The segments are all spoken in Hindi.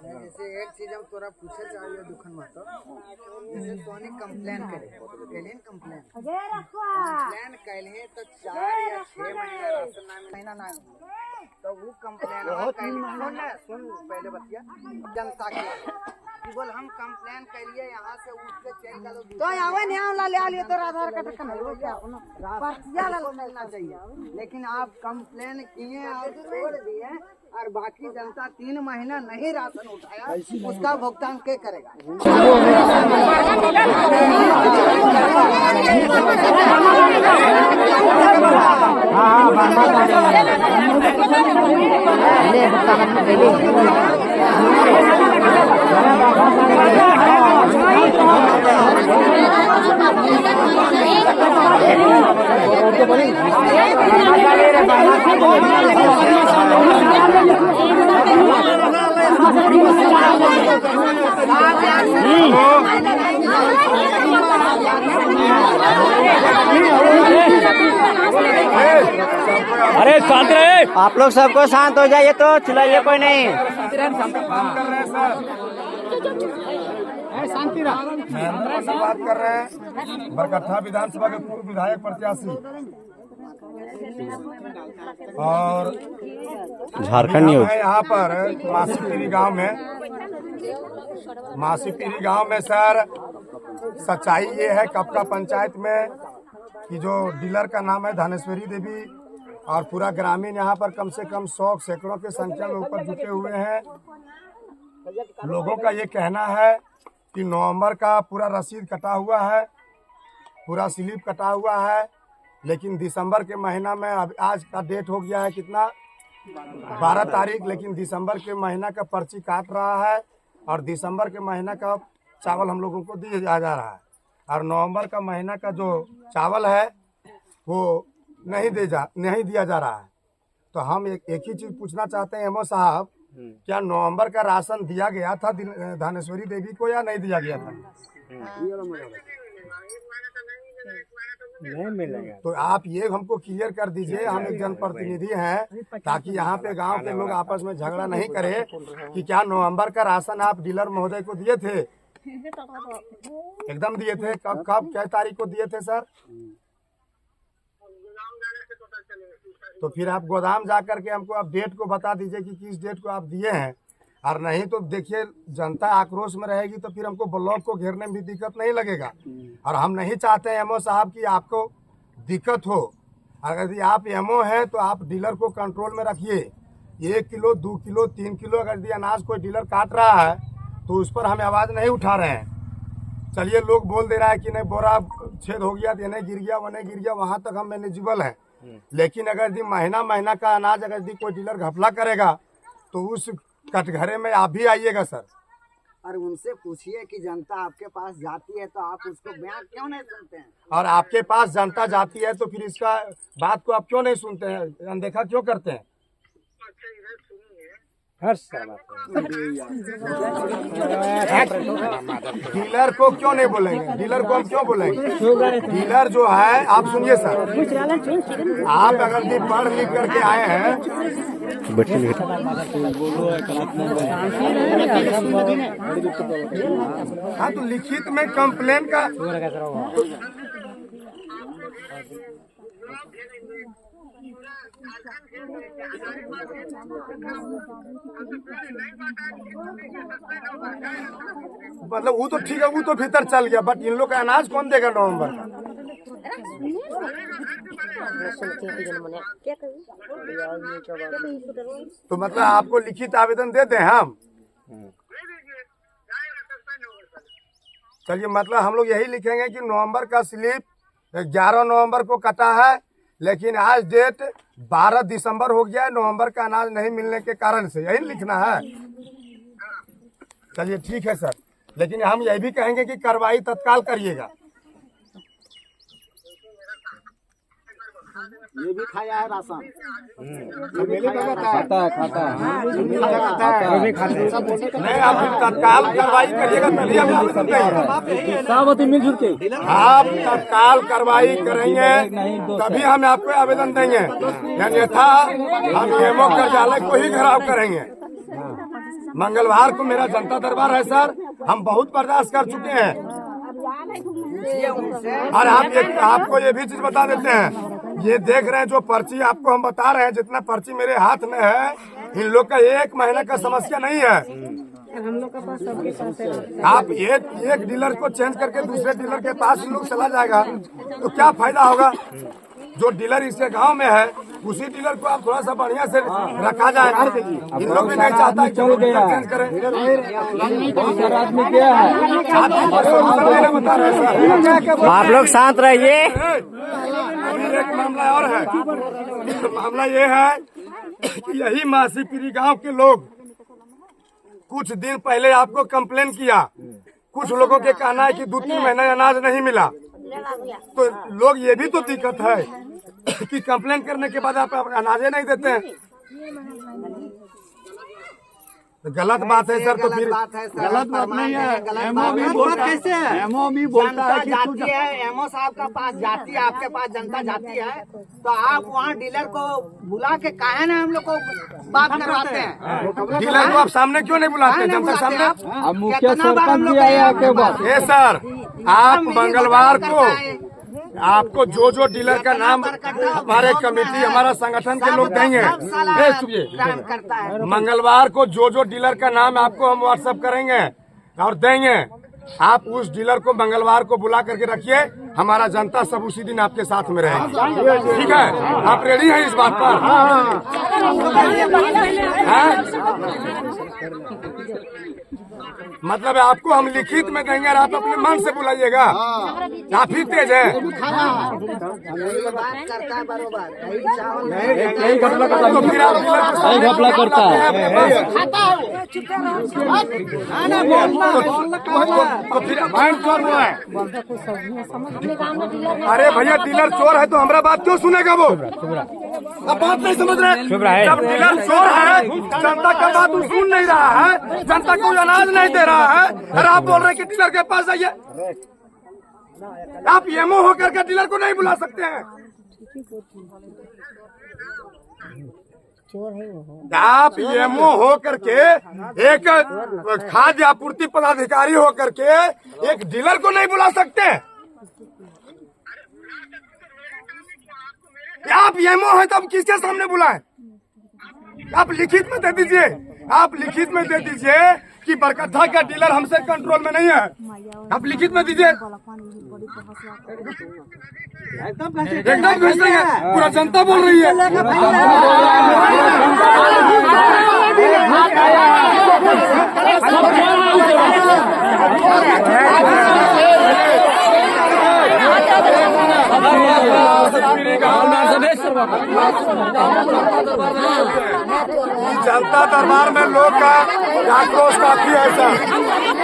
जैसे एक चीज हम तोरा पूछे चाहिए दुखन मत जैसे तोने कंप्लेन करे कंप्लेन कैले तो 4 या 6 महीना राशन महीना ना तो वो कंप्लेन सुन पहले बतिया जनता के बोल हम कंप्लेन करिए यहाँ से उठ के चल गलो तो आवे नहीं ला ले लिए तो आधार कार्ड का नहीं क्या पर्चिया ला मिलना चाहिए लेकिन आप कंप्लेन किए और छोड़ दिए और बाकी जनता 3 महीना नहीं राशन उठाया उसका भुगतान के करेगा। अरे शांत रहे, आप लोग सबको शांत हो जाइए तो चिल्लाइए कोई नहीं। महेंद्र से बात कर रहे हैं, बरकट्ठा विधानसभा के पूर्व विधायक प्रत्याशी और झारखंड न्यूज यहाँ पर मासीपीरी गांव में सर सच्चाई ये है कपका पंचायत में कि जो डीलर का नाम है धनेश्वरी देवी और पूरा ग्रामीण यहाँ पर कम से कम 100 सैकड़ों की संख्या में ऊपर जुटे हुए हैं। लोगों का ये कहना है कि नवंबर का पूरा रसीद कटा हुआ है, पूरा स्लिप कटा हुआ है, लेकिन दिसंबर के महीना में अब आज का डेट हो गया है कितना 12 तारीख, लेकिन दिसंबर के महीना का पर्ची काट रहा है और दिसंबर के महीना का चावल हम लोगों को दिया जा रहा है और नवंबर का महीना का जो चावल है वो नहीं दिया जा रहा है। तो हम एक ही चीज पूछना चाहते हैं एमओ साहब, क्या नवंबर का राशन दिया गया था धनेश्वरी देवी को या नहीं दिया गया था? नहीं मिलेगा तो आप ये हमको क्लियर कर दीजिए, हम एक जनप्रतिनिधि हैं, ताकि यहाँ पे गांव के लोग आपस में झगड़ा नहीं करे कि क्या नवंबर का राशन आप डीलर महोदय को दिए थे? एकदम दिए थे। कब क्या तारीख को दिए थे सर? तो फिर आप गोदाम जा करके हमको आप डेट को बता दीजिए कि किस डेट को आप दिए हैं, और नहीं तो देखिए जनता आक्रोश में रहेगी तो फिर हमको ब्लॉक को घेरने में भी दिक्कत नहीं लगेगा। और हम नहीं चाहते हैं एमओ साहब कि आपको दिक्कत हो। अगर यदि आप एमओ हैं तो आप डीलर को कंट्रोल में रखिए। 1 किलो 2 किलो 3 किलो अगर यदि अनाज कोई डीलर काट रहा है तो उस पर हम आवाज़ नहीं उठा रहे हैं। चलिए लोग बोल दे रहा है कि नहीं बोरा छेद हो गया, ये नहीं गिर गया, वो नहीं गिर गया, वहाँ तक हम मैनेजेबल हैं। लेकिन अगर यदि महीना का अनाज अगर यदि कोई डीलर घपला करेगा तो उस कटघरे में आप भी आइएगा सर। और उनसे पूछिए कि जनता आपके पास जाती है तो आप उसको बयान क्यों नहीं सुनते हैं? और आपके पास जनता जाती है तो फिर इसका बात को आप क्यों नहीं सुनते हैं, अनदेखा क्यों करते हैं? डीलर को क्यों नहीं बोलेंगे? डीलर को हम क्यों बोलेंगे? डीलर जो है, आप सुनिए सर, आप अगर भी पढ़ लिख करके आए हैं हाँ तो लिखित में कंप्लेन का मतलब वो तो ठीक है, वो तो भीतर चल गया, बट इन लोग का अनाज कौन देगा नवंबर का? तो मतलब आपको लिखित आवेदन देते हैं हम। चलिए मतलब हम लोग यही लिखेंगे कि नवंबर का स्लिप 11 नवंबर को कटा है, लेकिन आज डेट 12 दिसंबर हो गया है, नवंबर का अनाज नहीं मिलने के कारण से, यही लिखना है। चलिए ठीक है सर, लेकिन हम यही भी कहेंगे कि कार्रवाई तत्काल करिएगा। ये भी खाया है राशन। नहीं, आप तत्काल कार्रवाई करिएगा तभी हम आवेदन देंगे। आप तत्काल कार्रवाई करेंगे तभी हम आपको आवेदन देंगे, अन्यथा हम एमओ कार्यालय को ही घेराव करेंगे। मंगलवार को मेरा जनता दरबार है सर, हम बहुत बर्दाश्त कर चुके हैं। और आपको ये भी चीज बता देते हैं, ये देख रहे हैं जो पर्ची आपको हम बता रहे हैं, जितना पर्ची मेरे हाथ में है, इन लोग का 1 महीने का समस्या नहीं है। हम लोग के पास सबके पास है। आप एक डीलर को चेंज करके दूसरे डीलर के पास इन लोग चला जाएगा तो क्या फायदा होगा। जो डीलर इसके गांव में है उसी डीलर को आप थोड़ा सा बढ़िया से रखा जाए। इन लोग भी नहीं चाहता कि चलो डीलर चेंज करें। बता रहे सर, आप लोग शांत रहिए। अभी एक मामला और है। मामला ये है कि यही मासीपीरी गांव के लोग कुछ दिन पहले आपको कंप्लेन किया। कुछ लोगों के कहना है कि 2-3 महीना अनाज नहीं मिला। तो लोग ये भी तो दिक्कत है कि कंप्लेन करने के बाद आप अनाजे नहीं देते हैं। गलत बात है सर। तो फिर गलत बात नहीं है। एमओ भी बोलता कैसे है? एमओ भी बोलता है कि जाती है, एमओ साहब का पास जाती है, आपके पास जनता जाती है, तो आप वहाँ डीलर को बुला के काहे ना हम लोग को बात करवाते हैं। डीलर को आप सामने क्यों नहीं बुलाते हैं जनता सामने? मुखिया सरपंच भी आया आपके पास। ये सर, आप मंगलवार को आपको जो डीलर का नाम हमारे कमेटी हमारा संगठन के लोग देंगे, मंगलवार को जो डीलर का नाम आपको हम व्हाट्सएप करेंगे और देंगे, आप उस डीलर को मंगलवार को बुला करके रखिए। हमारा जनता सब उसी दिन आपके साथ में रहेगी। ठीक है, आप रेडी हैं इस बात पर? मतलब आपको हम लिखित में देंगे और आप अपने मन से बुलाइएगा। आप ही तेज है। तो फिर आप घपला करता है। तो फिर चोर हुआ है। अरे भैया, डीलर चोर है तो हमारा बात क्यों सुनेगा वो? अब बात नहीं समझ रहे। जब डीलर चोर है, जनता का बात वो सुन नहीं रहा है, जनता को अनाज नहीं दे रहा है, और आप बोल रहे हैं कि डीलर के पास आइए। आप एमओ होकर के डीलर को नहीं बुला सकते हैं। आप एमओ हो करके, एक खाद्य आपूर्ति पदाधिकारी हो करके एक डीलर को नहीं बुला सकते। आप एमओ है तो आप किसके सामने बुलाएं? आप लिखित में दे दीजिए। आप लिखित में दे दीजिए कि बरकट्ठा का डीलर हमसे कंट्रोल में नहीं है। आप लिखित में दीजिए। एकदम भेज देंगे। पूरा जनता बोल रही है। जनता दरबार में लोग का आक्रोश काफी है सर।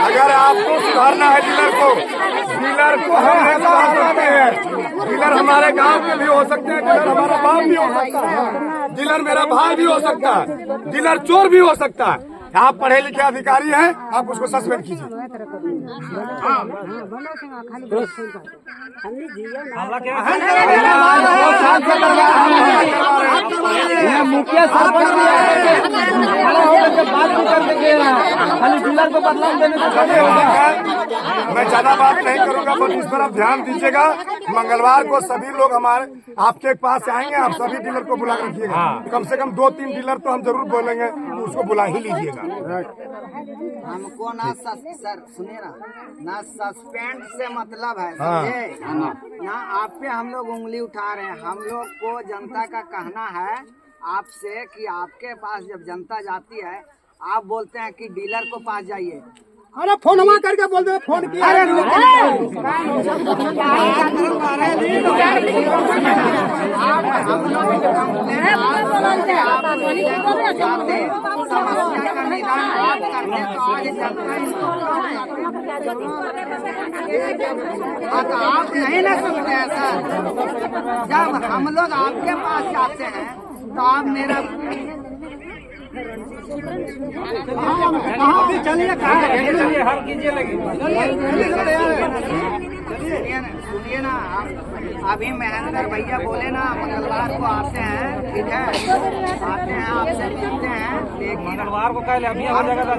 अगर आपको सुधारना है डीलर को हम सुधार सकते हैं। डीलर हमारे गांव के भी हो सकते हैं, डीलर हमारा बाप भी हो सकता है, डीलर मेरा भाई भी हो सकता है, डीलर चोर भी हो सकता है। आप पढ़े लिखे अधिकारी हैं, आप उसको सस्पेंड कीजिए। मुखिया सरपंच खाली डीलर को बदलाव देने मैं ज्यादा बात नहीं करूंगा, बस इस पर आप ध्यान दीजिएगा। मंगलवार को सभी लोग हमारे आपके पास आएंगे, आप सभी डीलर को बुला रखिएगा। कम से कम 2-3 डीलर तो हम जरूर बोलेंगे, उसको बुला ही लीजिएगा। हमको ना सर सुनिए ना सस्पेंड से मतलब है, समझे ना? आप पे हम लोग उंगली उठा रहे हैं। हम लोग को जनता का कहना है आपसे कि आपके पास जब जनता जाती है, आप बोलते हैं कि डीलर को पास जाइए। अरे फोन हमारा करके बोल दो, फोन किया। तो आप नहीं ना सुनते हैं सर। जब हम लोग आपके पास जाते हैं तो आप मेरा चलिए हर कीजिए लगी सुनिए ना, अभी महेंद्र भैया बोले ना मंगलवार को आते हैं, ठीक है, आते हैं आपसे मिलते हैं। मंगलवार को कल अभी हो जाएगा।